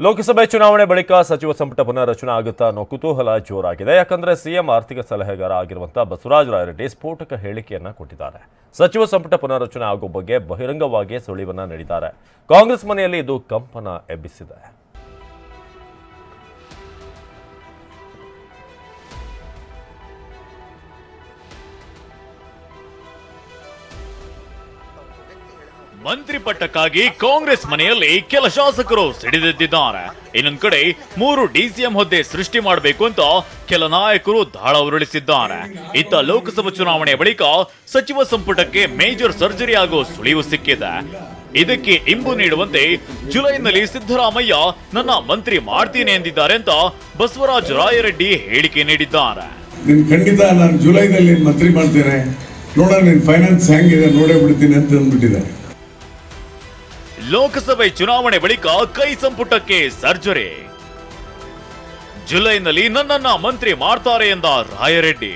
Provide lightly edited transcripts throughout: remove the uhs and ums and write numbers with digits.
ಲೋಕಸಭೆ ಚುನಾವಣೆ ಬಳಿಕ ಸಚಿವ ಸಂಪುಟ ಪುನರ್ರಚನೆ ಆಗುತ್ತಾ ಅನ್ನೋ ಕುತೂಹಲ ಜೋರಾಗಿದೆ. ಯಾಕಂದ್ರೆ ಸಿಎಂ ಆರ್ಥಿಕ ಸಲಹೆಗಾರ ಆಗಿರುವಂತಹ ಬಸವರಾಜ ರಾಯರೆಡ್ಡಿ ಸ್ಫೋಟಕ ಹೇಳಿಕೆಯನ್ನ ಕೊಟ್ಟಿದ್ದಾರೆ. ಸಚಿವ ಸಂಪುಟ ಪುನರ್ರಚನೆ ಆಗೋ ಬಗ್ಗೆ ಬಹಿರಂಗವಾಗಿ ಸುಳಿವನ್ನ ನೀಡಿದ್ದಾರೆ. ಕಾಂಗ್ರೆಸ್ ಮನೆಯಲ್ಲಿ ಇದು ಕಂಪನ ಎಬ್ಬಿಸಿದೆ. ಮಂತ್ರಿ ಪಟ್ಟಕ್ಕಾಗಿ ಕಾಂಗ್ರೆಸ್ ಮನೆಯಲ್ಲಿ ಕೆಲ ಶಾಸಕರು ಸಿಡಿದೆದ್ದಿದ್ದಾರೆ. ಇನ್ನೊಂದು ಕಡೆ 3 ಡಿಸಿಎಂ ಹುದ್ದೆ ಸೃಷ್ಟಿ ಮಾಡಬೇಕು ಅಂತ ಕೆಲ ನಾಯಕರು ದಾಳ ಉರುಳಿಸಿದ್ದಾರೆ. ಇತ್ತ ಲೋಕಸಭಾ ಚುನಾವಣೆ ಬಳಿಕ ಸಚಿವ ಸಂಪುಟಕ್ಕೆ ಮೇಜರ್ ಸರ್ಜರಿ ಆಗೋ ಸುಳಿವು ಸಿಕ್ಕಿದೆ. ಇದಕ್ಕೆ ಇಂಬು ನೀಡುವಂತೆ ಜುಲೈನಲ್ಲಿ ಸಿದ್ದರಾಮಯ್ಯ ನನ್ನ ಮಂತ್ರಿ ಮಾಡ್ತೀನಿ ಎಂದಿದ್ದಾರೆ ಅಂತ ಬಸವರಾಜ ರಾಯರೆಡ್ಡಿ ಹೇಳಿಕೆ ನೀಡಿದ್ದಾರೆ. ಖಂಡಿತ ನಾನು ಜುಲೈದಲ್ಲಿ ಮಂತ್ರಿ ಮಾಡ್ತೇನೆ, ನೋಡೋಣ ನಿನ್ ಫೈನಾನ್ಸ್ ಹೆಂಗಿದೆ ನೋಡೇ ಬಿಡ್ತೀನಿ ಅಂತ ಅಂದ್ಬಿಟ್ಟಿದ್ದಾರೆ. ಲೋಕಸಭೆ ಚುನಾವಣೆ ಬಳಿಕ ಕೈ ಸಂಪುಟಕ್ಕೆ ಸರ್ಜರಿ. ಜುಲೈನಲ್ಲಿ ನನ್ನನ್ನ ಮಂತ್ರಿ ಮಾಡ್ತಾರೆ ಎಂದ ರಾಯರೆಡ್ಡಿ.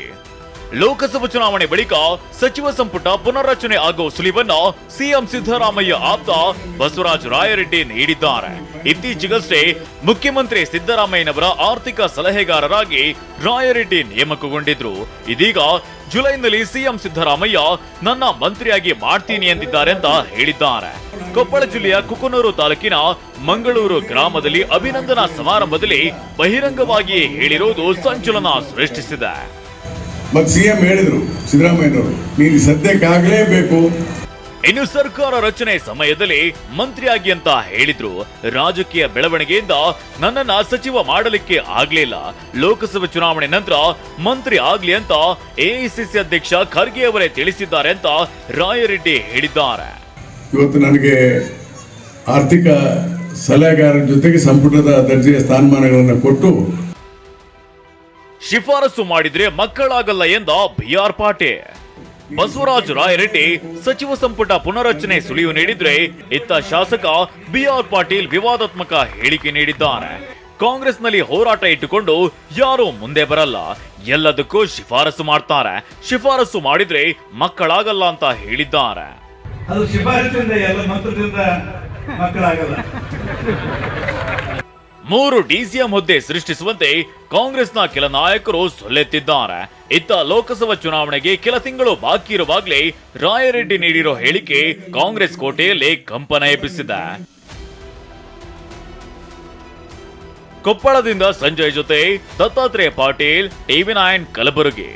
ಲೋಕಸಭಾ ಚುನಾವಣೆ ಬಳಿಕ ಸಚಿವ ಸಂಪುಟ ಪುನರ್ರಚನೆ ಆಗೋ ಸುಳಿವನ್ನ ಸಿಎಂ ಸಿದ್ದರಾಮಯ್ಯ ಆಪ್ತ ಬಸವರಾಜ ರಾಯರೆಡ್ಡಿ ನೀಡಿದ್ದಾರೆ. ಇತ್ತೀಚೆಗಷ್ಟೇ ಮುಖ್ಯಮಂತ್ರಿ ಸಿದ್ದರಾಮಯ್ಯನವರ ಆರ್ಥಿಕ ಸಲಹೆಗಾರರಾಗಿ ರಾಯರೆಡ್ಡಿ ನೇಮಕಗೊಂಡಿದ್ರು. ಇದೀಗ ಜುಲೈನಲ್ಲಿ ಸಿಎಂ ಸಿದ್ದರಾಮಯ್ಯ ನನ್ನ ಮಂತ್ರಿಯಾಗಿ ಮಾಡ್ತೀನಿ ಎಂದಿದ್ದಾರೆ ಅಂತ ಹೇಳಿದ್ದಾರೆ. ಕೊಪ್ಪಳ ಜಿಲ್ಲೆಯ ಕುಕನೂರು ತಾಲೂಕಿನ ಮಂಗಳೂರು ಗ್ರಾಮದಲ್ಲಿ ಅಭಿನಂದನಾ ಸಮಾರಂಭದಲ್ಲಿ ಬಹಿರಂಗವಾಗಿ ಹೇಳಿರುವುದು ಸಂಚಲನ ಸೃಷ್ಟಿಸಿದೆ. ಮತ್ತೆ ಸಿಎಂ ಹೇಳಿದ್ರು ಸಿದ್ದರಾಮಯ್ಯನವರು, ನೀನು ಸದ್ಯಕ್ಕಾಗಲೇಬೇಕು. ಇನ್ನು ಸರ್ಕಾರ ರಚನೆ ಸಮಯದಲ್ಲಿ ಮಂತ್ರಿಯಾಗಿ ಅಂತ ಹೇಳಿದ್ರು. ರಾಜಕೀಯ ಬೆಳವಣಿಗೆಯಿಂದ ನನ್ನನ್ನ ಸಚಿವ ಮಾಡಲಿಕ್ಕೆ ಆಗ್ಲಿಲ್ಲ. ಲೋಕಸಭೆ ಚುನಾವಣೆ ನಂತರ ಮಂತ್ರಿ ಆಗ್ಲಿ ಅಂತ ಎಐಸಿಸಿ ಅಧ್ಯಕ್ಷ ಖರ್ಗೆ ಅವರೇ ತಿಳಿಸಿದ್ದಾರೆ ಅಂತ ರಾಯರೆಡ್ಡಿ ಹೇಳಿದ್ದಾರೆ. ಇವತ್ತು ನನಗೆ ಆರ್ಥಿಕ ಸಲಹೆಗಾರರ ಜೊತೆಗೆ ಸಂಪುಟದ ದರ್ಜೆಯ ಸ್ಥಾನಮಾನಗಳನ್ನು ಕೊಟ್ಟು ಶಿಫಾರಸು ಮಾಡಿದ್ರೆ ಮಕ್ಕಳಾಗಲ್ಲ ಎಂದ ಬಿಆರ್ ಪಾಟೀಲ್. ಬಸವರಾಜ ರಾಯರೆಡ್ಡಿ ಸಚಿವ ಸಂಪುಟ ಪುನರ್ರಚನೆ ಸುಳಿವು ನೀಡಿದ್ರೆ, ಇತ್ತ ಶಾಸಕ ಬಿಆರ್ ಪಾಟೀಲ್ ವಿವಾದಾತ್ಮಕ ಹೇಳಿಕೆ ನೀಡಿದ್ದಾರೆ. ಕಾಂಗ್ರೆಸ್ನಲ್ಲಿ ಹೋರಾಟ ಇಟ್ಟುಕೊಂಡು ಯಾರು ಮುಂದೆ ಬರಲ್ಲ, ಎಲ್ಲದಕ್ಕೂ ಶಿಫಾರಸು ಮಾಡ್ತಾರೆ, ಶಿಫಾರಸು ಮಾಡಿದ್ರೆ ಮಕ್ಕಳಾಗಲ್ಲ ಅಂತ ಹೇಳಿದ್ದಾರೆ. ಅದು ಶಿಫಾರಸಿಂದ ಎಲ್ಲ ಮಂತ್ರದಿಂದ ಮಕ್ಕಳಾಗಲ್ಲ. 3 ಡಿಸಿಎಂ ಹುದ್ದೆ ಸೃಷ್ಟಿಸುವಂತೆ ಕಾಂಗ್ರೆಸ್ನ ಕೆಲ ನಾಯಕರು ಸೊಲ್ಲೆತ್ತಿದ್ದಾರೆ. ಇತ್ತ ಲೋಕಸಭಾ ಚುನಾವಣೆಗೆ ಕೆಲ ತಿಂಗಳು ಬಾಕಿ ಇರುವಾಗಲೇ ರಾಯರೆಡ್ಡಿ ನೀಡಿರೋ ಹೇಳಿಕೆ ಕಾಂಗ್ರೆಸ್ ಕೋಟೆಯಲ್ಲಿ ಕಂಪನ ಎಬ್ಬಿಸಿದೆ. ಕೊಪ್ಪಳದಿಂದ ಸಂಜಯ್ ಜೊತೆ ದತ್ತಾತ್ರೇಯ ಪಾಟೀಲ್, TV9 ಕಲಬುರಗಿ.